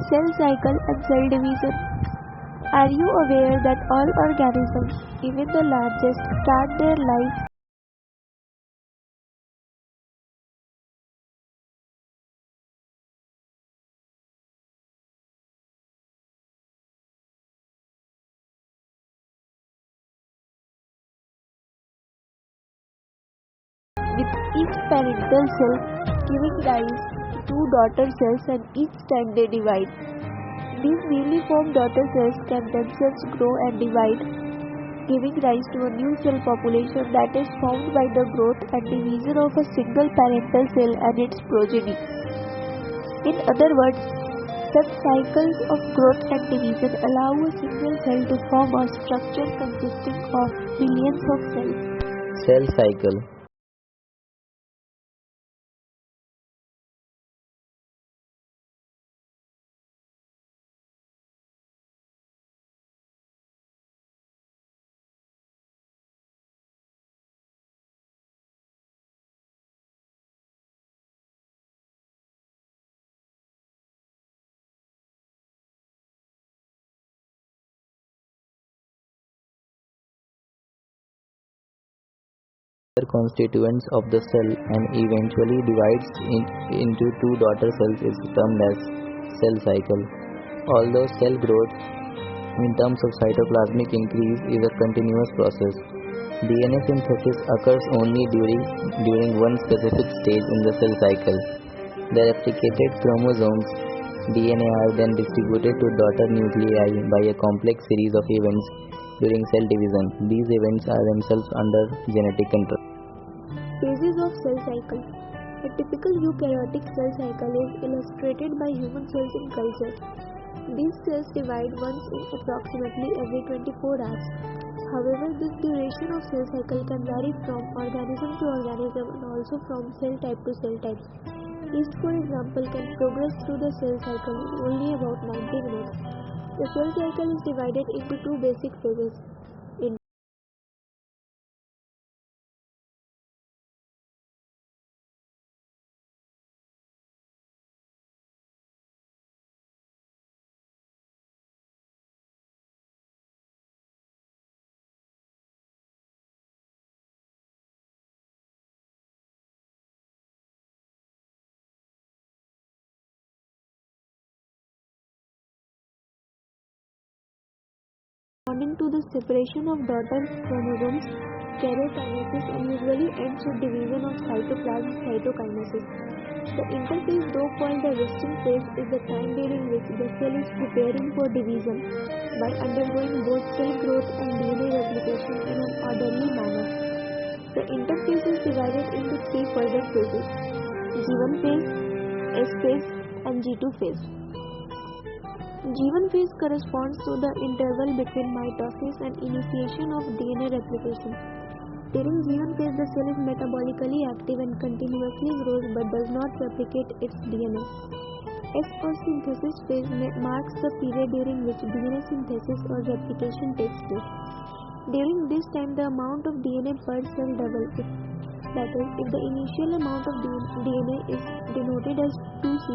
Cell cycle and cell division. Are you aware that all organisms, even the largest, start their life with each parental cell giving rise to two daughter cells, and each time they divide, these newly formed daughter cells can themselves grow and divide, giving rise to a new cell population that is formed by the growth and division of a single parental cell and its progeny. In other words, such cycles of growth and division allow a single cell to form a structure consisting of billions of cells. Cell cycle. Constituents of the cell and eventually divides into two daughter cells is termed as cell cycle. Although cell growth in terms of cytoplasmic increase is a continuous process, DNA synthesis occurs only during one specific stage in the cell cycle. The replicated chromosomes DNA are then distributed to daughter nuclei by a complex series of events during cell division. These events are themselves under genetic control. Phases of cell cycle. A typical eukaryotic cell cycle is illustrated by human cells in culture. These cells divide once in approximately every 24 hours. However, this duration of cell cycle can vary from organism to organism and also from cell type to cell type. Yeast, for example, can progress through the cell cycle in only about 90 minutes. The cell cycle is divided into two basic phases. Responding to the separation of daughter chromosomes, karyokinesis usually ends with division of cytoplasm cytokinesis. The interphase, though called the resting phase, is the time during which the cell is preparing for division by undergoing both cell growth and DNA replication in an orderly manner. The interphase is divided into three further phases: G1 phase, S phase, and G2 phase. G1 phase corresponds to the interval between mitosis and initiation of DNA replication. During G1 phase, the cell is metabolically active and continuously grows but does not replicate its DNA. S or synthesis phase marks the period during which DNA synthesis or replication takes place. During this time, the amount of DNA per cell doubles. That is, if the initial amount of DNA is denoted as 2C,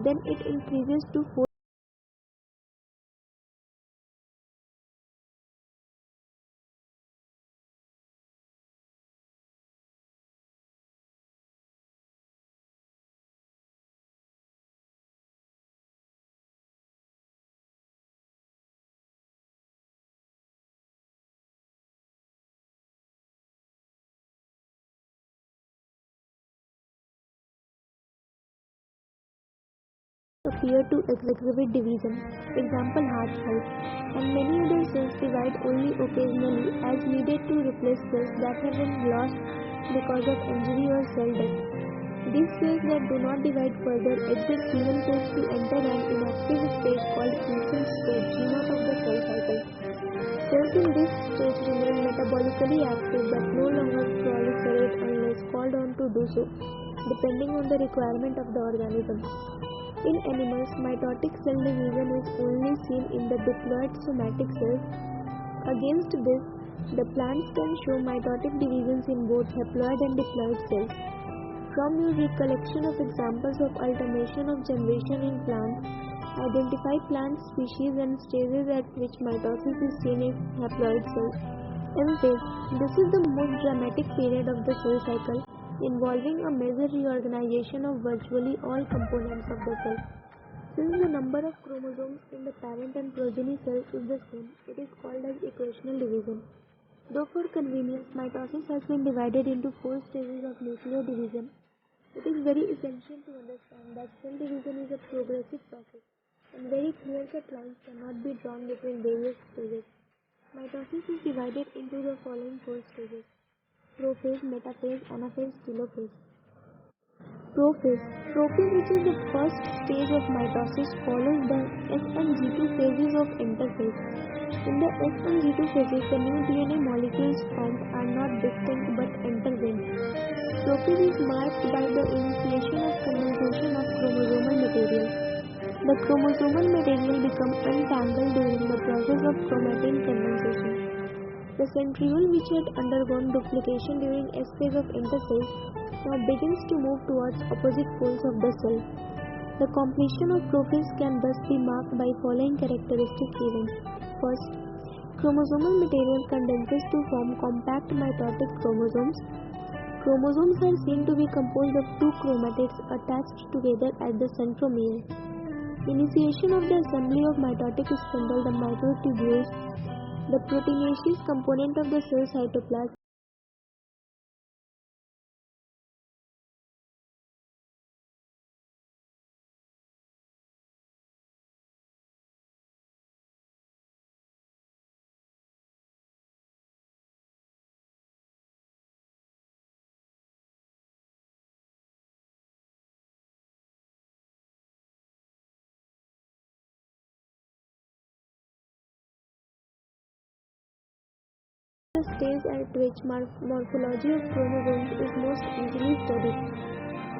then it increases to 4. Appear to exhibit division, example heart cells, and many other cells divide only occasionally as needed to replace cells that have been lost because of injury or cell death. These cells that do not divide further exit G1 phase to enter an inactive stage called quiescent stage, G0 of the cell cycle. Cells in this stage remain metabolically active but no longer proliferate unless called on to do so, depending on the requirement of the organism. In animals, mitotic cell division is only seen in the diploid somatic cells. Against this, the plants can show mitotic divisions in both haploid and diploid cells. From your recollection of examples of alternation of generation in plants, Identify plant species and stages at which mitosis is seen in haploid cells. M phase. This is the most dramatic period of the cell cycle, involving a major reorganization of virtually all components of the cell. Since the number of chromosomes in the parent and progeny cells is the same, it is called as equational division. Though for convenience, mitosis has been divided into 4 stages of nuclear division. It is very essential to understand that cell division is a progressive process, and very clear-cut lines cannot be drawn between various stages. Mitosis is divided into the following 4 stages: prophase, metaphase, anaphase, telophase. Prophase. Prophase, which is the first stage of mitosis, follows the S and G2 phases of interphase. In the S and G2 phases, the new DNA molecules formed are not distinct but intervened. Prophase is marked by the initiation of condensation of chromosomal material. The chromosomal material becomes untangled during the process of chromatin condensation. The centriole, which had undergone duplication during S phase of interphase, now begins to move towards opposite poles of the cell. The completion of prophase can thus be marked by following characteristic events. First, chromosomal material condenses to form compact mitotic chromosomes. Chromosomes are seen to be composed of 2 chromatids attached together at the centromere. Initiation of the assembly of mitotic spindle, the microtubules, the proteinaceous component of the cell cytoplasm. The stage at which morphology of chromosomes is most easily studied.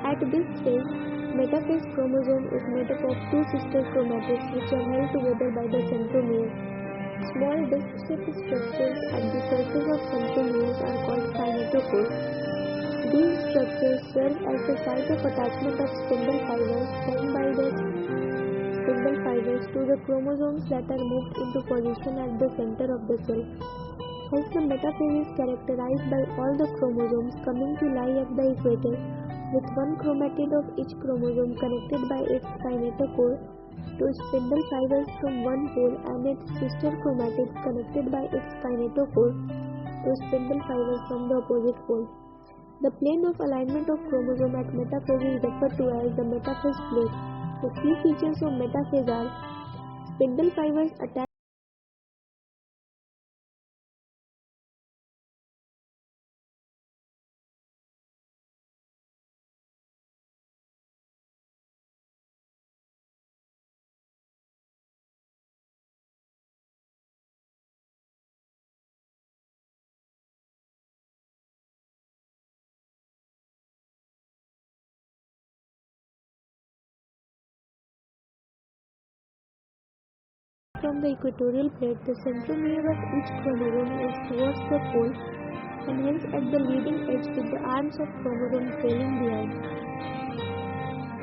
At this stage, metaphase chromosome is made up of 2 sister chromatids which are held together by the centromere. Small disc-shaped structures at the surface of centromeres are called kinetochores. These structures serve as the site of attachment of spindle fibers formed by the spindle fibers to the chromosomes that are moved into position at the center of the cell. Hence, the metaphase is characterized by all the chromosomes coming to lie at the equator, with one chromatid of each chromosome connected by its kinetochore to spindle fibers from one pole and its sister chromatids connected by its kinetochore to spindle fibers from the opposite pole. The plane of alignment of chromosome at metaphase is referred to as the metaphase plate. The key features of metaphase are spindle fibers attached from the equatorial plate. The centromere of each chromosome is towards the pole and hence at the leading edge with the arms of chromosome trailing behind.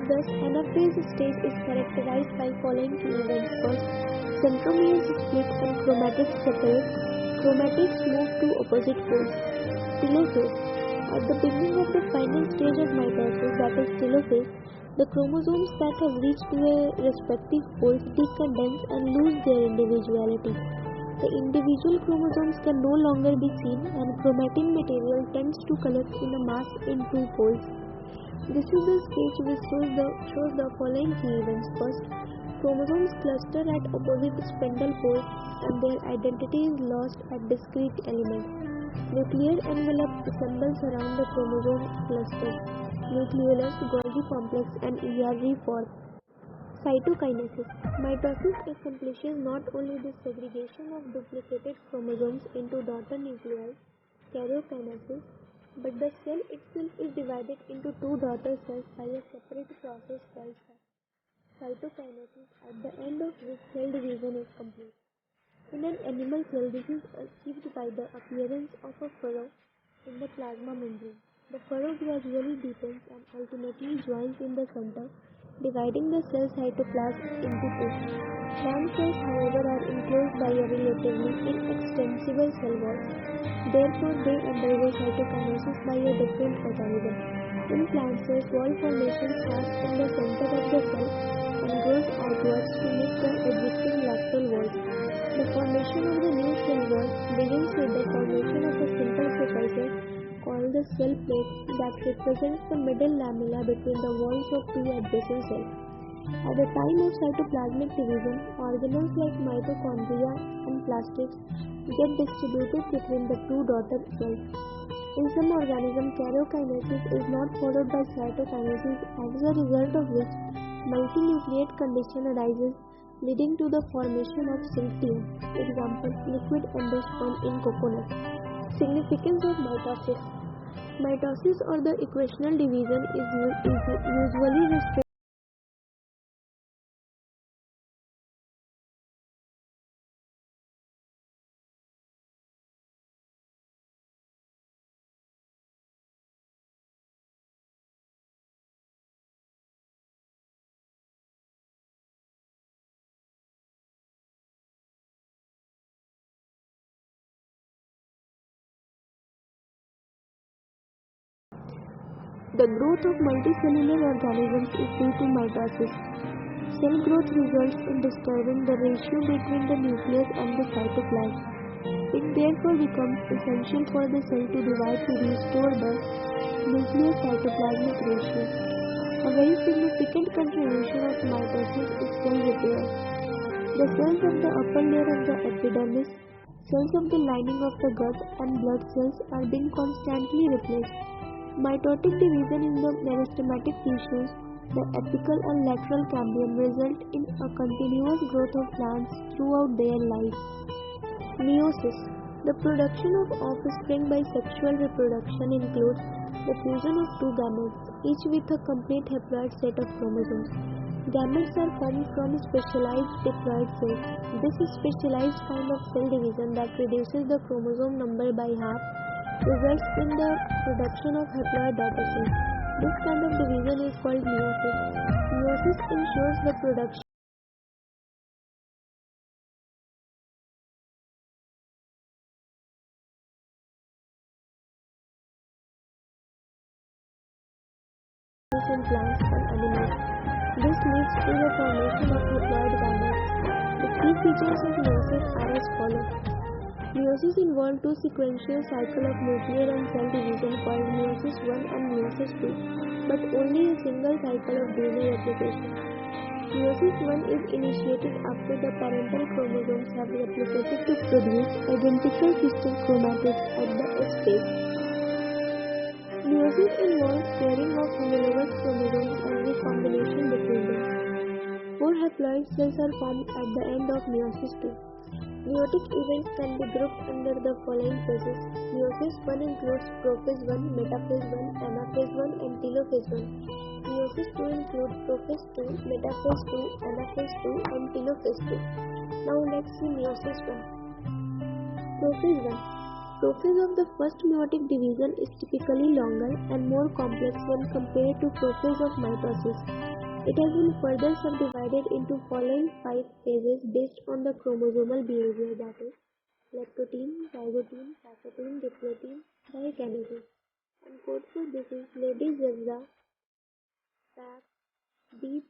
Thus, anaphase stage is characterized by following key events. First, centromeres split and chromatids separate. Chromatids move to opposite poles. Telophase. At the beginning of the final stage of mitosis, that is telophase, the chromosomes that have reached their respective poles decondense and lose their individuality. The individual chromosomes can no longer be seen and chromatin material tends to collect in a mass in 2 poles. This is the stage which shows the following key events. First, chromosomes cluster at opposite spindle poles and their identity is lost at discrete elements. Nuclear envelope assembles around the chromosome cluster. Nucleolus, Golgi complex and ERG form. Cytokinesis. Mitosis accomplishes not only the segregation of duplicated chromosomes into daughter nuclei, karyokinesis, but the cell itself is divided into 2 daughter cells by a separate process called cytokinesis, at the end of which cell division is complete. In an animal cell, this is achieved by the appearance of a furrow in the plasma membrane. The furrow gradually deepens and ultimately joins in the center, dividing the cell cytoplasm into two. Plant cells, however, are enclosed by a relatively inextensible cell wall. Therefore, they undergo cytokinesis by a different mechanism. In plant cells, wall formation starts in the center of the cell and grows outwards to meet the existing lateral walls. The formation of the new cell wall begins with the formation of a simple precursor called the cell plate that represents the middle lamella between the walls of two adjacent cells. At the time of cytoplasmic division, organelles like mitochondria and plastids get distributed between the two daughter cells. In some organisms, karyokinesis is not followed by cytokinesis, as a result of which multinucleate condition arises, leading to the formation of siltium. Example: liquid endosperm in coconut. Significance of mitosis. Mitosis, or the equational division, is usually restricted The growth of multicellular organisms is due to mitosis. Cell growth results in disturbing the ratio between the nucleus and the cytoplasm. It therefore becomes essential for the cell to divide to restore the nucleus-cytoplasmic ratio. A very significant contribution of mitosis is cell repair. The cells of the upper layer of the epidermis, cells of the lining of the gut, and blood cells are being constantly replaced. Mitotic division in the meristematic tissues, the apical and lateral cambium, result in a continuous growth of plants throughout their life. Meiosis. The production of offspring by sexual reproduction includes the fusion of two gametes, each with a complete haploid set of chromosomes. Gametes are formed from specialized diploid cells. This specialized kind of cell division that reduces the chromosome number by half results in the production of haploid daughter cells. This kind of division is called meiosis. Meiosis ensures the production in plants and animals. This leads to the formation of haploid gametes. The key features of meiosis are as follows. Meiosis involves two sequential cycles of nuclear and cell division called meiosis I and meiosis II, but only a single cycle of DNA replication. Meiosis I is initiated after the parental chromosomes have replicated to produce identical sister chromatids at the S phase. Meiosis involves pairing of homologous chromosomes and recombination between them. Four haploid cells are formed at the end of meiosis II. Meiotic events can be grouped under the following phases. Meiosis I includes prophase I, metaphase I, anaphase I, and telophase I. Meiosis II includes prophase II, metaphase II, anaphase II, and telophase II. Now let's see meiosis I. Prophase I. Prophase of the first meiotic division is typically longer and more complex when compared to prophase of mitosis. It has been further subdivided into following 5 phases based on the chromosomal behavior, that is, leptotene, zygotene, taxotene, diplotene, dikinesis. And code for this is lady zebra, tap, deep.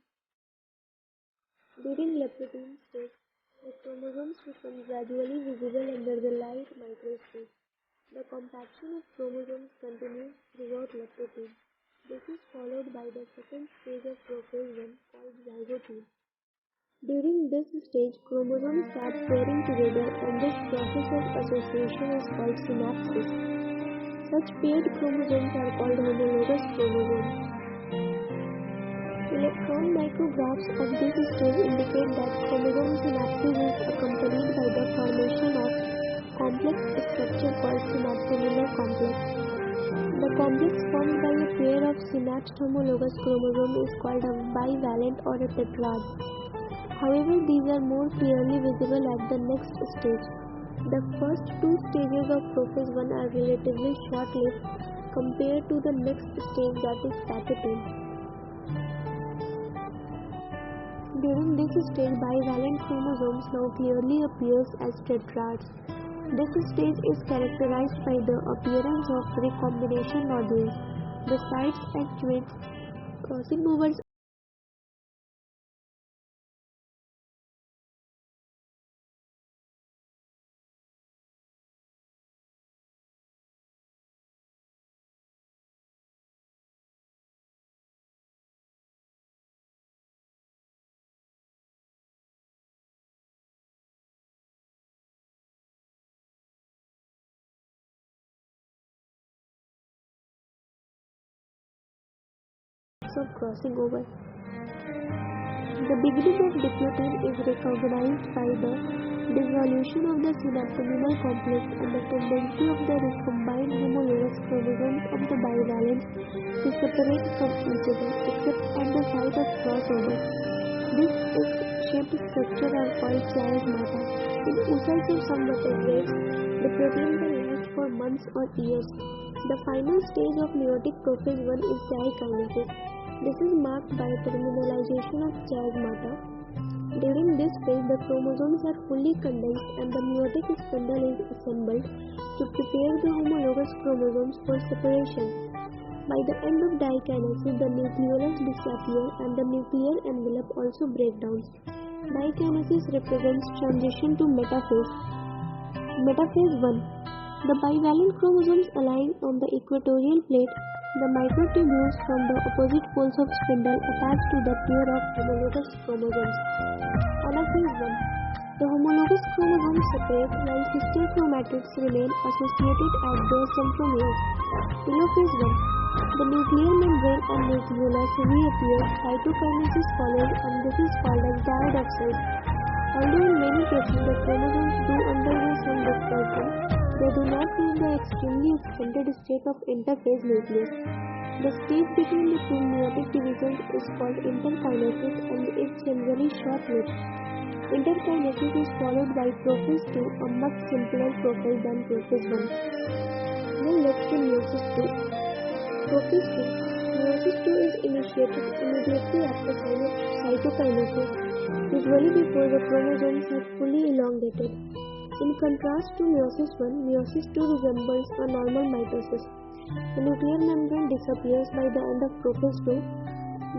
During leptotene stage, the chromosomes become gradually visible under the light microscope. The compaction of chromosomes continues throughout leptotene. This is followed by the second stage of prophase I called zygotene. During this stage, chromosomes start pairing together, and this process of association is called synapsis. Such paired chromosomes are called homologous chromosomes. Electron micrographs of this stage indicate that chromosome synapsis is accompanied by the formation of complex structure called synaptonuclear complex. The complex formed by a pair of synapsed homologous chromosomes is called a bivalent or a tetrad. However, these are more clearly visible at the next stage. The first two stages of prophase I are relatively short-lived compared to the next stage, that is taxotene. During this stage, bivalent chromosomes now clearly appears as tetrads. This stage is characterized by the appearance of recombination nodules. The sites actuate crossing overs of crossing over. The beginning of diplotene is recognized by the dissolution of the synaptomimal complex and the tendency of the recombined homologous chromosomes of the bivalents to separate from each other except at the site of crossover. This X-shaped structure are called chiasmata. In oocytes of some vertebrates, the protein can last for months or years. The final stage of meiotic prophase 1 is dikinesis. This is marked by terminalization of chiasmata. During this phase, the chromosomes are fully condensed and the meiotic spindle is assembled to prepare the homologous chromosomes for separation. By the end of dikinesis, the nucleolus disappears and the nuclear envelope also breaks down. Dikinesis represents transition to metaphase. Metaphase 1. The bivalent chromosomes align on the equatorial plate. The microtubules from the opposite poles of spindle attach to the pair of homologous chromosomes. Anaphase 1. The homologous chromosomes separate while sister chromatids remain associated at their centromeres. Telophase 1. The nuclear membrane and nucleolus reappear, cytokinesis follows, and this is called as diadoxide. Although in many cases the chromosomes do undergo some dispersion, they do not reach the extremely extended state of interphase nucleus. The stage between the two meiotic divisions is called interkinesis and is generally short-lived. Interkinesis is followed by prophase 2, a much simpler prophase than prophase 1. Now let's see meiosis 2. Prophase 2. Meiosis 2 is initiated immediately after cytokinesis, usually before the chromosomes are fully elongated. In contrast to meiosis 1, meiosis 2 resembles a normal mitosis. The nuclear membrane disappears by the end of prophase 2.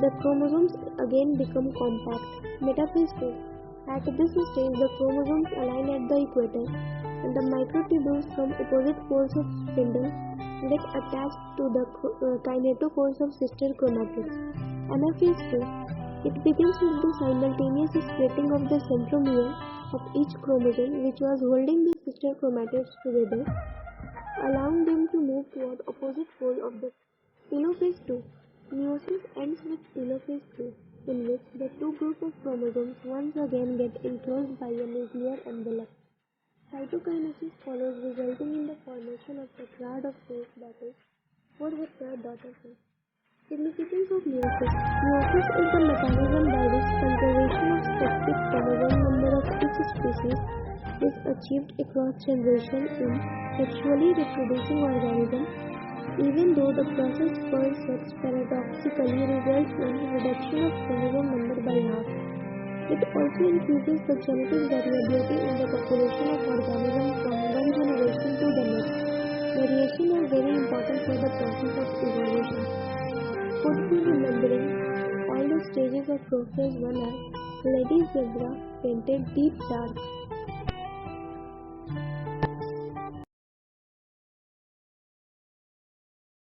The chromosomes again become compact. Metaphase 2. At this stage, the chromosomes align at the equator, and the microtubules from opposite poles of spindle get attached to the kinetochores of sister chromatids. Anaphase 2. It begins with the simultaneous splitting of the centromere of each chromosome, which was holding the sister chromatids together, allowing them to move toward opposite pole of the telophase 2. Meiosis ends with telophase 2, in which the two groups of chromosomes once again get enclosed by a nuclear envelope. Cytokinesis follows, resulting in the formation of tetrad of cells, that is, 4 tetrad daughter cells. Significance of meiosis. Meiosis is the mechanism by which conservation of specific chromosome number of each species is achieved across generations in sexually reproducing organisms, even though the process per sex paradoxically results in reduction of chromosome number by half. It also increases the genetic variability in the population of organisms from one generation to the next. Variation is very important for the process of evolution. Could be remembering all the stages of prophase 1 are lady zebra painted deep dark,